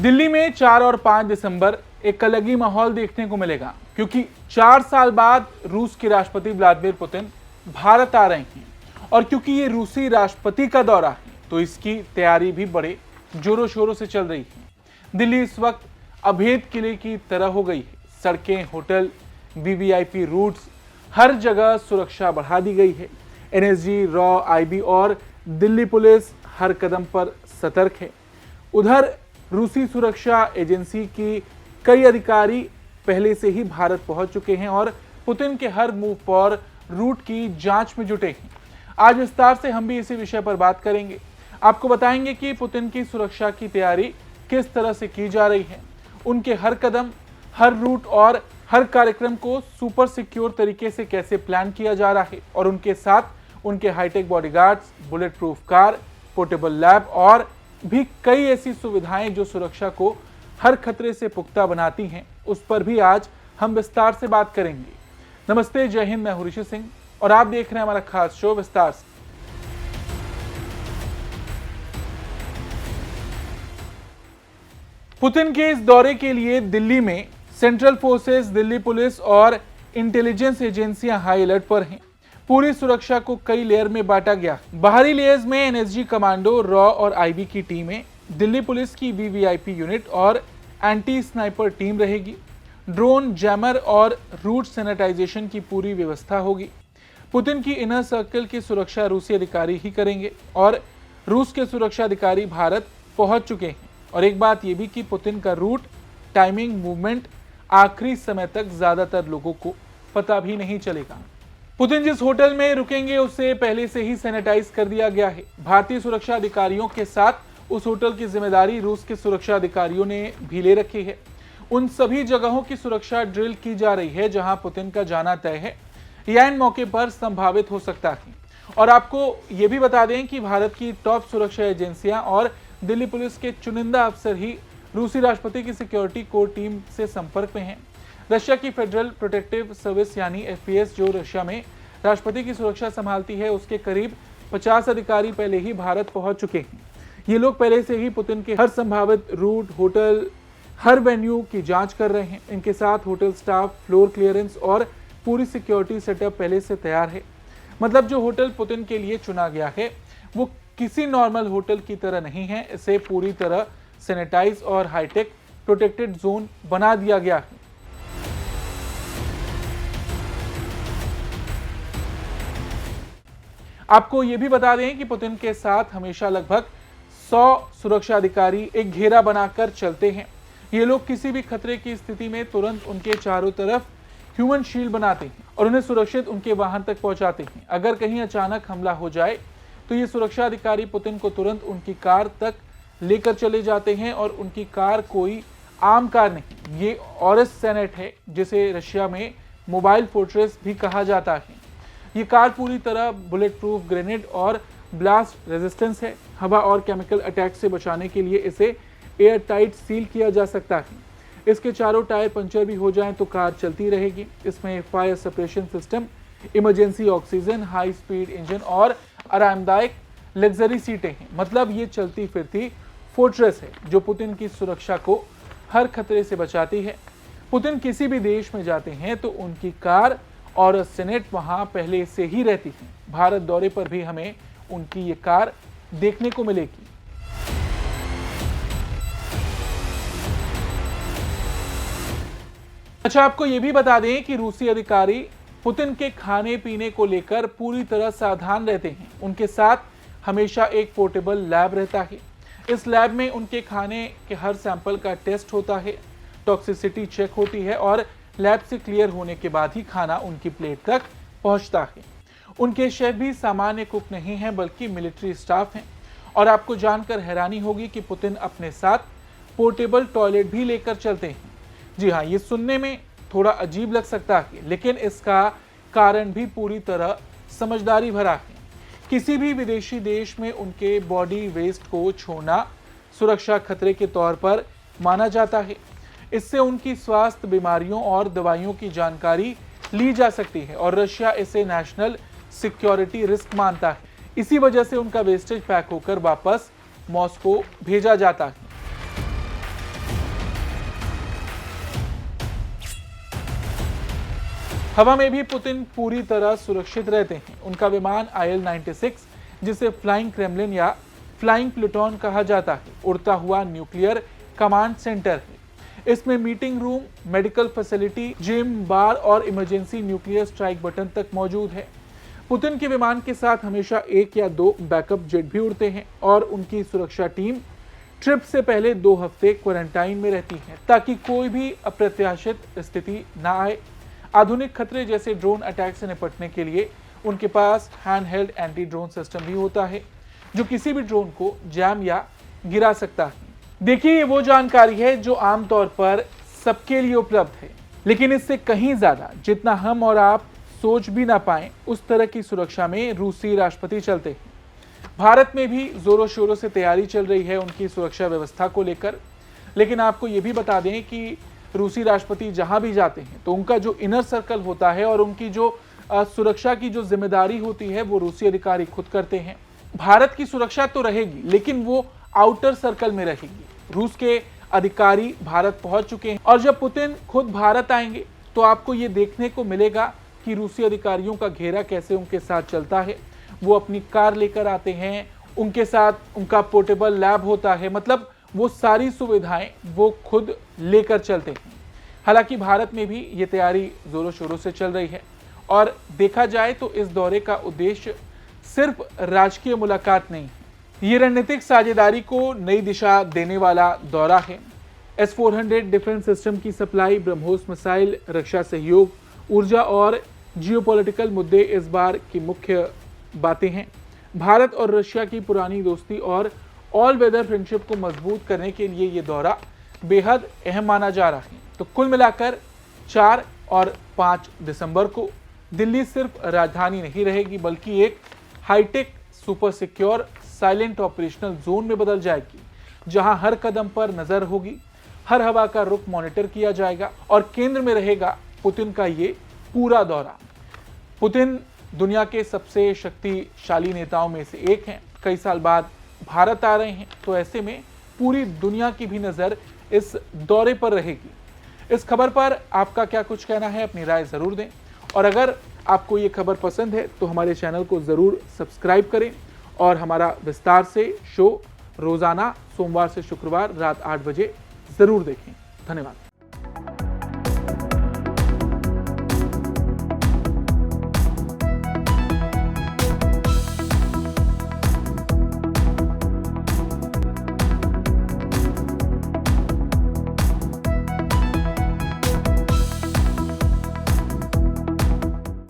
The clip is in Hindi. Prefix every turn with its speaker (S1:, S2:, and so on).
S1: दिल्ली में 4 और 5 दिसंबर एक अलग ही माहौल देखने को मिलेगा, क्योंकि 4 साल बाद रूस के राष्ट्रपति व्लादिमीर पुतिन भारत आ रहे हैं। और क्योंकि ये रूसी राष्ट्रपति का दौरा है, तो इसकी तैयारी भी बड़े जोरों शोरों से चल रही है। दिल्ली इस वक्त अभेद किले की तरह हो गई है। सड़कें, होटल, वीवीआईपी रूट्स, हर जगह सुरक्षा बढ़ा दी गई है। एनएसजी, रॉ, आईबी और दिल्ली पुलिस हर कदम पर सतर्क है। उधर रूसी सुरक्षा एजेंसी की कई अधिकारी पहले से ही भारत पहुंच चुके हैं और पुतिन के हर मूव और रूट की जांच में जुटे हैं। आज विस्तार से हम भी इसी विषय पर बात करेंगे। आपको बताएंगे कि पुतिन की सुरक्षा की तैयारी किस तरह से की जा रही है, उनके हर कदम, हर रूट और हर कार्यक्रम को सुपर सिक्योर तरीके से कैसे प्लान किया जा रहा है, और उनके साथ उनके hi-tech bodyguards, bullet proof car, portable lab और भी कई ऐसी सुविधाएं जो सुरक्षा को हर खतरे से पुख्ता बनाती हैं, उस पर भी आज हम विस्तार से बात करेंगे। नमस्ते, जय हिंद, मैं हूं ऋषि सिंह और आप देख रहे हैं हमारा खास शो विस्तार से। पुतिन के इस दौरे के लिए दिल्ली में सेंट्रल फोर्सेस, दिल्ली पुलिस और इंटेलिजेंस एजेंसियां हाई अलर्ट पर हैं। पूरी सुरक्षा को कई लेयर में बांटा गया। बाहरी लेयर्स में एनएसजी कमांडो, रॉ और आईबी की टीमें, दिल्ली पुलिस की वीवीआईपी यूनिट और एंटी स्नाइपर टीम रहेगी। ड्रोन, जैमर और रूट सैनिटाइजेशन की पूरी व्यवस्था होगी। पुतिन की इनर सर्कल की सुरक्षा रूसी अधिकारी ही करेंगे और रूस के सुरक्षा अधिकारी भारत पहुंच चुके हैं। और एक बात यह भी कि पुतिन का रूट, टाइमिंग, मूवमेंट आखिरी समय तक ज्यादातर लोगों को पता भी नहीं चलेगा। पुतिन जिस होटल में रुकेंगे उसे पहले से ही सैनिटाइज कर दिया गया है। भारतीय सुरक्षा अधिकारियों के साथ उस होटल की जिम्मेदारी रूस के सुरक्षा अधिकारियों ने भी ले रखी है। उन सभी जगहों की सुरक्षा ड्रिल की जा रही है जहां पुतिन का जाना तय है या इन मौके पर संभावित हो सकता है। और आपको ये भी बता दें कि भारत की टॉप सुरक्षा एजेंसियां और दिल्ली पुलिस के चुनिंदा अफसर ही रूसी राष्ट्रपति की सिक्योरिटी कोर टीम से संपर्क में हैं। रशिया की फेडरल प्रोटेक्टिव सर्विस यानी एफपीएस, जो रशिया में राष्ट्रपति की सुरक्षा संभालती है, उसके करीब 50 अधिकारी पहले ही भारत पहुंच चुके हैं। ये लोग पहले से ही पुतिन के हर संभावित रूट, होटल, हर वेन्यू की जांच कर रहे हैं। इनके साथ होटल स्टाफ, फ्लोर क्लियरेंस और पूरी सिक्योरिटी सेटअप पहले से तैयार है। मतलब जो होटल पुतिन के लिए चुना गया है वो किसी नॉर्मल होटल की तरह नहीं है। इसे पूरी तरह सैनिटाइज और हाईटेक प्रोटेक्टेड जोन बना दिया गया है। आपको यह भी बता दें कि पुतिन के साथ हमेशा लगभग 100 सुरक्षा अधिकारी एक घेरा बनाकर चलते हैं। ये लोग किसी भी खतरे की स्थिति में तुरंत उनके चारों तरफ ह्यूमन शील्ड बनाते हैं और उन्हें सुरक्षित उनके वाहन तक पहुंचाते हैं। अगर कहीं अचानक हमला हो जाए तो ये सुरक्षा अधिकारी पुतिन को तुरंत उनकी कार तक लेकर चले जाते हैं। और उनकी कार कोई आम कार नहीं, ये ऑरस सेनेट है, जिसे रशिया में मोबाइल फोर्ट्रेस भी कहा जाता है। ये कार पूरी तरह बुलेट प्रूफ, ग्रेनेड और ब्लास्ट रेजिस्टेंस है। हवा और केमिकल अटैक से बचाने के लिए इसे एयर टाइट सील किया जा सकता है। इसके चारों टायर पंचर भी हो जाएं तो कार चलती रहेगी। इसमें fire suppression system, emergency oxygen, high speed engine और आरामदायक लग्जरी सीटें हैं। मतलब ये चलती फिरती फोर्ट्रेस है जो पुतिन की सुरक्षा को हर खतरे से बचाती है। पुतिन किसी भी देश में जाते हैं तो उनकी कार और सेनेट वहां पहले से ही रहती है। भारत दौरे पर भी हमें उनकी ये कार देखने को मिलेगी। अच्छा, आपको यह भी बता दें कि रूसी अधिकारी पुतिन के खाने पीने को लेकर पूरी तरह सावधान रहते हैं। उनके साथ हमेशा एक पोर्टेबल लैब रहता है। इस लैब में उनके खाने के हर सैंपल का टेस्ट होता है, टॉक्सिसिटी चेक होती है और लैब से क्लियर होने के बाद ही खाना उनकी प्लेट तक पहुंचता है। उनके शेफ भी सामान्य कुक नहीं हैं, बल्कि मिलिट्री स्टाफ हैं। और आपको जानकर हैरानी होगी कि पुतिन अपने साथ पोर्टेबल टॉयलेट भी लेकर चलते हैं। जी हाँ, ये सुनने में थोड़ा अजीब लग सकता है, लेकिन इसका कारण भी पूरी तरह समझदारी भरा है। किसी भी विदेशी देश में उनके बॉडी वेस्ट को छोड़ना सुरक्षा खतरे के तौर पर माना जाता है। इससे उनकी स्वास्थ्य, बीमारियों और दवाइयों की जानकारी ली जा सकती है और रशिया इसे नेशनल सिक्योरिटी रिस्क मानता है। इसी वजह से उनका वेस्टेज पैक होकर वापस मॉस्को भेजा जाता है। हवा में भी पुतिन पूरी तरह सुरक्षित रहते हैं। उनका विमान IL-96, जिसे फ्लाइंग क्रेमलिन या फ्लाइंग प्लूटोन कहा जाता है, उड़ता हुआ न्यूक्लियर कमांड सेंटर है। इसमें meeting room, medical facility, gym, bar और इमरजेंसी न्यूक्लियर स्ट्राइक बटन तक मौजूद है। पुतिन के विमान के साथ हमेशा 1 या 2 बैकअप जेट भी उड़ते हैं और उनकी सुरक्षा टीम ट्रिप से पहले 2 हफ्ते क्वारंटाइन में रहती है ताकि कोई भी अप्रत्याशित स्थिति ना आए। आधुनिक खतरे जैसे ड्रोन अटैक से निपटने के लिए उनके पास hand held anti drone system भी होता है, जो किसी भी ड्रोन को जैम या गिरा सकता है। देखिए, ये वो जानकारी है जो आमतौर पर सबके लिए उपलब्ध है, लेकिन इससे कहीं ज्यादा जितना हम और आप सोच भी ना पाए, उस तरह की सुरक्षा में रूसी राष्ट्रपति चलते हैं। भारत में भी जोरों शोरों से तैयारी चल रही है उनकी सुरक्षा व्यवस्था को लेकर। लेकिन आपको ये भी बता दें कि रूसी राष्ट्रपति जहां भी जाते हैं तो उनका जो इनर सर्कल होता है और उनकी जो सुरक्षा की जो जिम्मेदारी होती है वो रूसी अधिकारी खुद करते हैं। भारत की सुरक्षा तो रहेगी, लेकिन वो आउटर सर्कल में रहेगी। रूस के अधिकारी भारत पहुंच चुके हैं और जब पुतिन खुद भारत आएंगे तो आपको ये देखने को मिलेगा कि रूसी अधिकारियों का घेरा कैसे उनके साथ चलता है। वो अपनी कार लेकर आते हैं, उनके साथ उनका पोर्टेबल लैब होता है, मतलब वो सारी सुविधाएं वो खुद लेकर चलते हैं। हालांकि भारत में भी ये तैयारी जोरों शोरों से चल रही है और देखा जाए तो इस दौरे का उद्देश्य सिर्फ राजकीय मुलाकात नहीं है। ये रणनीतिक साझेदारी को नई दिशा देने वाला दौरा है। S-400 डिफेंस सिस्टम की सप्लाई, ब्रह्मोस मिसाइल, रक्षा सहयोग, ऊर्जा और जियोपॉलिटिकल मुद्दे इस बार की मुख्य बातें हैं। भारत और रशिया की पुरानी दोस्ती और ऑल वेदर फ्रेंडशिप को मजबूत करने के लिए ये दौरा बेहद अहम माना जा रहा है। तो कुल मिलाकर 4 और 5 दिसंबर को दिल्ली सिर्फ राजधानी नहीं रहेगी, बल्कि एक hi-tech, super secure, silent operational zone में बदल जाएगी, जहां हर कदम पर नजर होगी, हर हवा का रुख मॉनिटर किया जाएगा और केंद्र में रहेगा पुतिन का ये पूरा दौरा। पुतिन दुनिया के सबसे शक्तिशाली नेताओं में से एक हैं। कई साल बाद भारत आ रहे हैं, तो ऐसे में पूरी दुनिया की भी नजर इस दौरे पर रहेगी। इस खबर पर आपका क्या कुछ कहना है, अपनी राय जरूर दें। और अगर आपको ये खबर पसंद है तो हमारे चैनल को जरूर सब्सक्राइब करें और हमारा विस्तार से शो रोजाना सोमवार से शुक्रवार रात 8 बजे जरूर देखें। धन्यवाद।